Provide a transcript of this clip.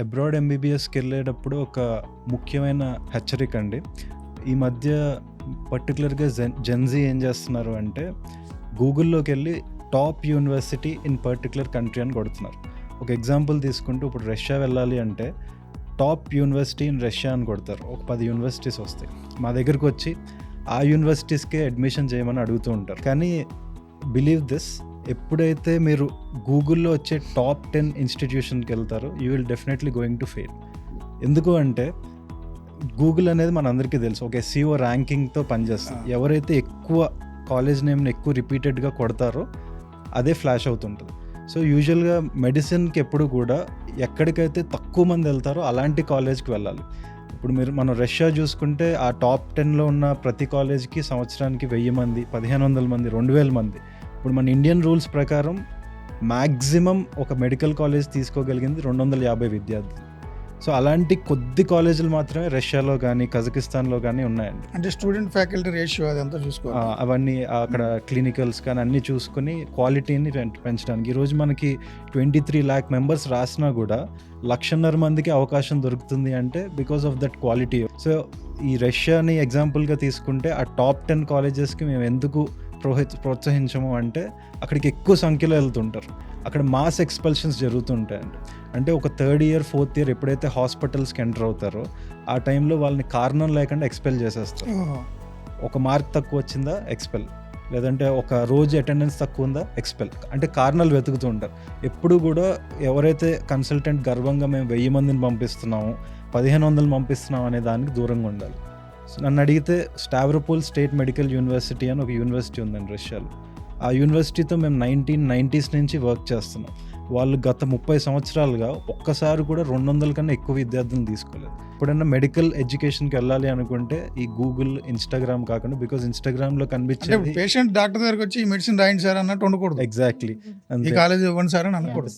Abroad ఎంబీబీఎస్కి వెళ్ళేటప్పుడు ఒక ముఖ్యమైన హెచ్చరిక అండి. ఈ మధ్య పర్టికులర్గా జెన్జీ ఏం చేస్తున్నారు అంటే గూగుల్లోకి వెళ్ళి top university in particular country అని కొడుతున్నారు. ఒక ఎగ్జాంపుల్ తీసుకుంటూ ఇప్పుడు రష్యా వెళ్ళాలి అంటే టాప్ యూనివర్సిటీ ఇన్ రష్యా అని కొడతారు. ఒక 10 యూనివర్సిటీస్ వస్తాయి. మా దగ్గరకు వచ్చి ఆ యూనివర్సిటీస్కే అడ్మిషన్ చేయమని అడుగుతూ ఉంటారు. కానీ బిలీవ్ దిస్, ఎప్పుడైతే మీరు గూగుల్లో వచ్చే టాప్ 10 ఇన్స్టిట్యూషన్కి వెళ్తారో you will definitely going to fail. ఎందుకు అంటే గూగుల్ అనేది మనందరికీ తెలుసు ఒక SEO ర్యాంకింగ్తో పనిచేస్తుంది. ఎవరైతే ఎక్కువ కాలేజ్ నేమ్ని ఎక్కువ రిపీటెడ్గా కొడతారో అదే ఫ్లాష్ అవుతుంటుంది. సో యూజువల్గా మెడిసిన్కి ఎప్పుడు కూడా ఎక్కడికైతే తక్కువ మంది వెళ్తారో అలాంటి కాలేజ్కి వెళ్ళాలి. ఇప్పుడు మనం రష్యా చూసుకుంటే ఆ టాప్ 10లో ఉన్న ప్రతి కాలేజ్కి సంవత్సరానికి 1000 మంది, 1500 మంది, 2000 మంది. ఇప్పుడు మన ఇండియన్ రూల్స్ ప్రకారం మ్యాక్సిమం ఒక మెడికల్ కాలేజ్ తీసుకోగలిగింది 250 విద్యార్థులు. సో అలాంటి కొద్ది కాలేజీలు మాత్రమే రష్యాలో కానీ కజకిస్తాన్లో కానీ ఉన్నాయండి. అంటే స్టూడెంట్ ఫ్యాకల్టీ రేషియో అదంతా చూసుకోవాలి. అవన్నీ అక్కడ క్లినికల్స్ కానీ అన్నీ చూసుకొని క్వాలిటీని పెంచడానికి ఈరోజు మనకి 23 lakh మెంబర్స్ రాసినా కూడా 1,50,000 మందికి అవకాశం దొరుకుతుంది అంటే because of that quality. So ఈ రష్యాని ఎగ్జాంపుల్గా తీసుకుంటే ఆ టాప్ 10 కాలేజెస్కి మేము ఎందుకు ప్రోత్సహించము అంటే అక్కడికి ఎక్కువ సంఖ్యలో వెళ్తుంటారు. అక్కడ మాస్ ఎక్స్పల్షన్స్ జరుగుతుంటాయండి. అంటే ఒక 3rd year 4th year ఎప్పుడైతే హాస్పిటల్స్కి ఎంటర్ అవుతారో ఆ టైంలో వాళ్ళని కారణం లేకుండా ఎక్స్పెల్ చేసేస్తారు. ఒక మార్క్ తక్కువ వచ్చిందా ఎక్స్పెల్, లేదంటే ఒక రోజు అటెండెన్స్ తక్కువ ఉందా ఎక్స్పెల్. అంటే కారణాలు వెతుకుతూ ఉంటారు. ఎప్పుడు కూడా ఎవరైతే కన్సల్టెంట్ గర్వంగా మేము 1000 మందిని పంపిస్తున్నాము, 1500 పంపిస్తున్నాం అనే దానికి దూరంగా ఉండాలి. సో నన్ను అడిగితే స్టావ్రోపోల్ స్టేట్ మెడికల్ యూనివర్సిటీ అని ఒక యూనివర్సిటీ ఉందండి రష్యాలో. ఆ యూనివర్సిటీతో మేము 1990s నుంచి వర్క్ చేస్తున్నాం. వాళ్ళు గత 30 సంవత్సరాలుగా ఒక్కసారి కూడా 200 కన్నా ఎక్కువ విద్యార్థులను తీసుకోలేదు. ఎప్పుడైనా మెడికల్ ఎడ్యుకేషన్కి వెళ్ళాలి అనుకుంటే ఈ గూగుల్, ఇన్స్టాగ్రామ్ కాకుండా, బికాజ్ ఇన్స్టాగ్రామ్లో కనిపించే పేషెంట్ డాక్టర్ దగ్గరకు వచ్చి ఈ మెడిసిన్ రాయండి సార్ అన్నట్టు ఉండకూడదు. ఎగ్జాక్ట్లీ ఈ కాలేజ్ ఇవ్వండి సార్ అని అనకూడదు.